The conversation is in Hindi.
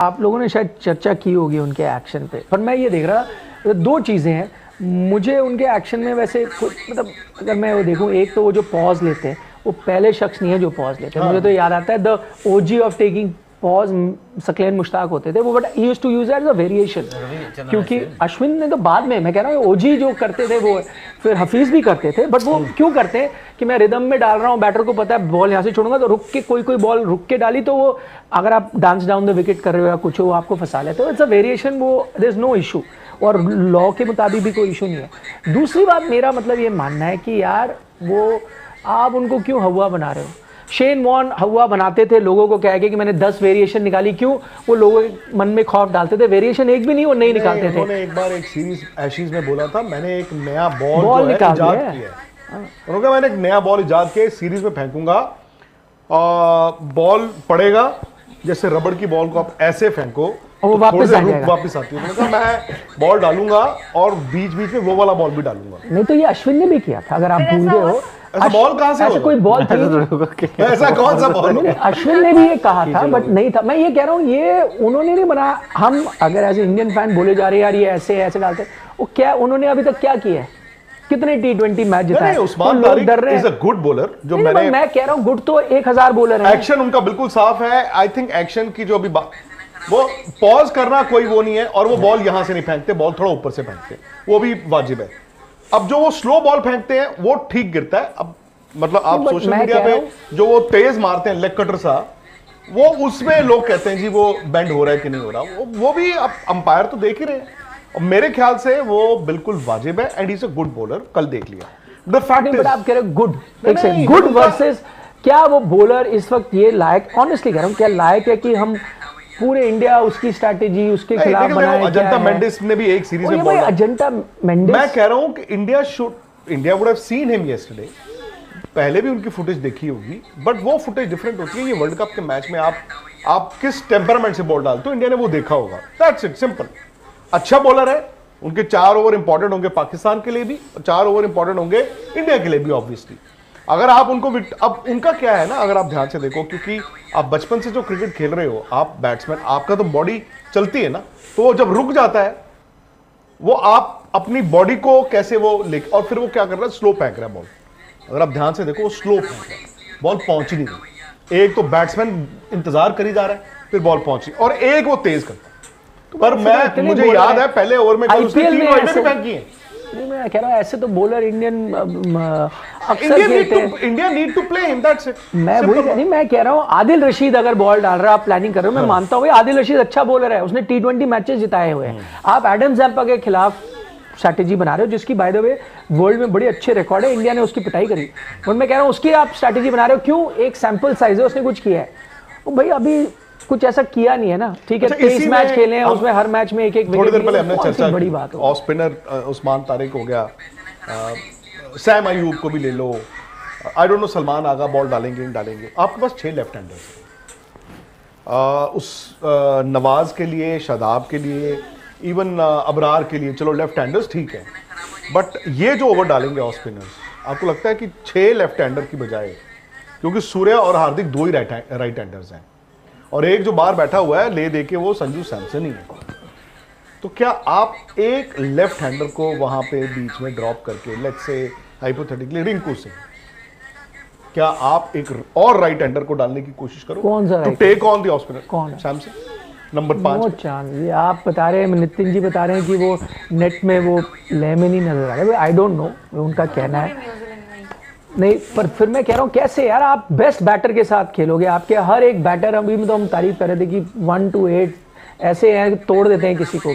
आप लोगों ने शायद चर्चा की होगी उनके एक्शन पे, पर मैं ये देख रहा दो चीज़ें हैं मुझे उनके एक्शन में। वैसे मतलब अगर मैं वो देखूं, एक तो वो जो पॉज लेते हैं, वो पहले शख्स नहीं है जो पॉज लेते हैं। मुझे तो याद आता है the OG of taking pause Saqlain Mushtaq होते थे वो, but he used to use as a variation, क्योंकि अश्विन ने तो बाद में, मैं कह रहा हूँ ओजी जो करते थे वो, फिर हफीज भी करते थे, बट वो क्यों करते हैं कि मैं रिदम में डाल रहा हूँ, बैटर को पता है बॉल यहाँ से छोड़ूंगा तो रुक के, कोई बॉल रुक के डाली तो वो, अगर आप डांस डाउन द विकेट कर रहे हो या कुछ हो, वो आपको फंसा लेते हो। इट्स अ वेरिएशन, वो देयर इज नो इशू, और लॉ के मुताबिक भी कोई इशू नहीं है। दूसरी बात, मेरा मतलब ये मानना है कि यार वो आप उनको क्यों हवा बना रहे हो। शेन वॉर्न हवा बनाते थे, लोगों को कह के कि मैंने 10 वेरिएशन निकाली, क्यों? वो लोगों के मन में खौफ डालते थे, वेरिएशन एक भी नहीं वो नहीं निकालते थे। उन्होंने एक बार एक सीरीज एशीज में बोला था, मैंने एक नया बॉल इजाद किया है। उन्होंने कहा मैंने एक नया बॉल इजाद किया, सीरीज में फेंकूंगा, बॉल पड़ेगा जैसे रबड़ की बॉल को आप ऐसे फेंको और वो वापस आ जाएगा, वापस आती है। उन्होंने कहा मैं बॉल डालूंगा और बीच बीच में वो वाला बॉल भी डालूंगा। नहीं तो ये अश्विन ने भी किया था, अगर आप भूल गए हो। ऐसा बॉल कहां से, ऐसा कोई बॉल थी? ऐसा कौन सा बॉल? अश्विन ने भी ये कहा था, बट नहीं था। मैं ये कह रहा हूँ, ये उन्होंने नहीं बनाया। हम अगर एज इंडियन फैन बोले जा रहे हैं यार ये ऐसे डालते, वो क्या उन्होंने अभी तक क्या किया है? कितने T20 मैच जिताए? Usman Tariq is a good bowler. जो मैं कह रहा हूँ गुड तो 1000 बॉलर है। एक्शन उनका बिल्कुल साफ है। आई थिंक एक्शन की जो अभी वो पॉज करना कोई वो नहीं है, और वो बॉल यहां से नहीं फेंकते, बॉल थोड़ा ऊपर से फेंकते, वो भी वाजिब है। अब जो वो स्लो बॉल फेंकते हैं वो ठीक गिरता है। अब मतलब आप सोशल मीडिया पे जो वो तेज मारते हैं लेग कटर सा, वो उसमें लोग कहते हैं जी वो बेंड हो रहा है कि नहीं हो रहा, वो भी अब अंपायर तो देख ही रहे हैं, और मेरे ख्याल से वो बिल्कुल वाजिब है and he is a good bowler. कल देख लिया द फैक्ट इज, आप कह रहे गुड, गुड वर्सेस क्या वो बॉलर इस वक्त ये लायक, ऑनेस्टली कह रहा हूं, क्या लायक है कि हम पूरे इंडिया उसकी स्ट्रेटेजी उसके खिलाफ बनाए? अजंता मेंडिस ने भी एक सीरीज में बोला, अजंता मेंडिस, मैं कह रहा हूं कि India would have seen him yesterday. पहले भी उनकी फुटेज देखी होगी, बट वो फुटेज डिफरेंट होती है। ये वर्ल्ड कप के मैच में आप किस टेम्परामेंट से बॉल डालते हो, इंडिया ने वो देखा होगा। That's it, simple. अच्छा बॉलर है, उनके 4 ओवर इंपॉर्टेंट होंगे पाकिस्तान के लिए भी, और 4 ओवर इंपॉर्टेंट होंगे इंडिया के लिए भी ऑब्वियसली। अगर आप उनको, अब उनका क्या है ना, अगर आप ध्यान से देखो, क्योंकि आप बचपन से जो क्रिकेट खेल रहे हो, आप बैट्समैन, आपका तो बॉडी चलती है ना, तो वो जब रुक जाता है, वो आप अपनी बॉडी को कैसे वो लेके, और फिर वो क्या कर रहा है, स्लो फेंक रहा है बॉल। अगर आप ध्यान से देखो, वो स्लो फेंक रहा है, बॉल पहुंच ही नहीं रही। एक तो बैट्समैन इंतजार कर ही जा रहा है, फिर बॉल पहुंची, और एक वो तेज करता है। पर मुझे याद है पहले ओवर में उसने 3 विकेट फेंकी है। मैं कह रहा हूं ऐसे तो बॉलर इंडियन अक्सर खेलते हैं। India need to play him, that's it. मैं वही नहीं, मैं कह रहा हूं आदिल रशीद अगर बॉल डाल रहा है, आप प्लानिंग कर रहे हो, मैं मानता हूं आदिल रशीद अच्छा बॉलर है, उसने T20 मैचेस जिताए हुए हैं। आप एडम ज़ैम्पा के खिलाफ स्ट्रैटेजी बना रहे हो, जिसकी बाय द वे वर्ल्ड में बड़ी अच्छे रिकॉर्ड है, इंडिया ने उसकी पिटाई करी, और मैं कह रहा हूं उसकी आप स्ट्रैटेजी बना रहे हो क्यों? एक सैंपल साइज है, उसने कुछ किया है, वो भाई अभी कुछ ऐसा किया नहीं है ना। ठीक है, 23 मैच खेले हैं, उसमें हर मैच में एक थोड़ी देर पहले हमने चर्चा बड़ी बात ऑफ स्पिनर उस्मान तारिक हो गया, सैम अयूब को भी ले लो, I don't know Salman Agha ball डालेंगे नहीं डालेंगे। आपके पास 6 लेफ्ट हैंडर्स उस नवाज के लिए, शादाब के लिए, इवन अबरार के लिए, चलो लेफ्ट हैंडर्स ठीक है, बट ये जो ओवर डालेंगे ऑफ स्पिनर्स, आपको लगता है कि 6 लेफ्ट हैंडर की बजाय, क्योंकि सूर्या और हार्दिक 2 ही राइट हैंडर्स हैं, और एक जो बाहर बैठा हुआ है ले दे के वो संजू सैमसन ही है, तो क्या आप एक लेफ्ट हैंडर को वहां पे बीच में ड्रॉप करके, let's say hypothetically Rinku Singh, क्या आप एक और राइट हैंडर को डालने की कोशिश करो? कौन सा to take on the off spinner? कौन है? Samson number 5। ये आप बता रहे हैं, नितिन जी बता रहे हैं कि वो नेट में वो ले में नहीं नजर आ रहा है। आई डोंट नो, उनका कहना है नहीं, पर फिर मैं कह रहा हूँ कैसे यार आप बेस्ट बैटर के साथ खेलोगे? आपके हर एक बैटर, अभी तो हम तारीफ कर रहे थे कि 1 to 8 ऐसे हैं, तोड़ देते हैं किसी को।